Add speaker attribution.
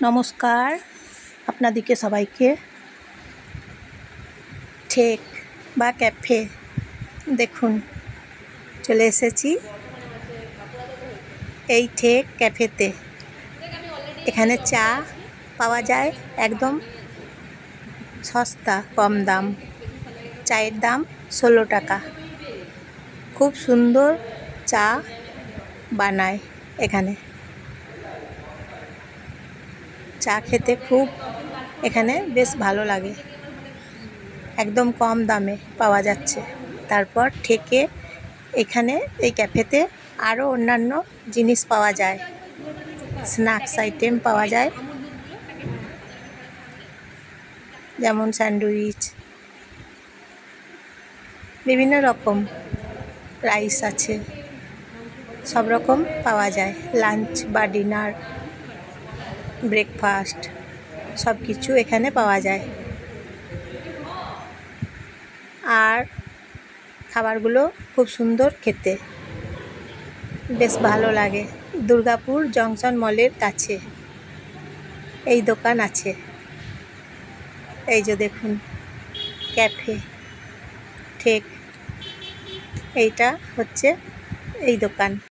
Speaker 1: নমস্কার আপনাদেরকে সবাইকে। ঠেক বা ক্যাফে দেখুন চলে এসেছি এই ঠেক ক্যাফেতে। এখানে চা পাওয়া যায় একদম সস্তা, কম দাম। চায়ের দাম 16 টাকা। খুব সুন্দর চা বানায় এখানে। চা খেতে খুব এখানে বেশ ভালো লাগে, একদম কম দামে পাওয়া যাচ্ছে। তারপর ঠেকে এখানে এই ক্যাফেতে আরও অন্যান্য জিনিস পাওয়া যায়, স্ন্যাক্স আইটেম পাওয়া যায়, যেমন স্যান্ডউইচ, বিভিন্ন রকম রাইস আছে, সব রকম পাওয়া যায়। লাঞ্চ বা ডিনার, ব্রেকফাস্ট সব কিছু এখানে পাওয়া যায়। আর খাবারগুলো খুব সুন্দর খেতে, বেশ ভালো লাগে। দুর্গাপুর জংশন মলের কাছে এই দোকান আছে। এই যে দেখুন ক্যাফে ঠেক, এইটা হচ্ছে এই দোকান।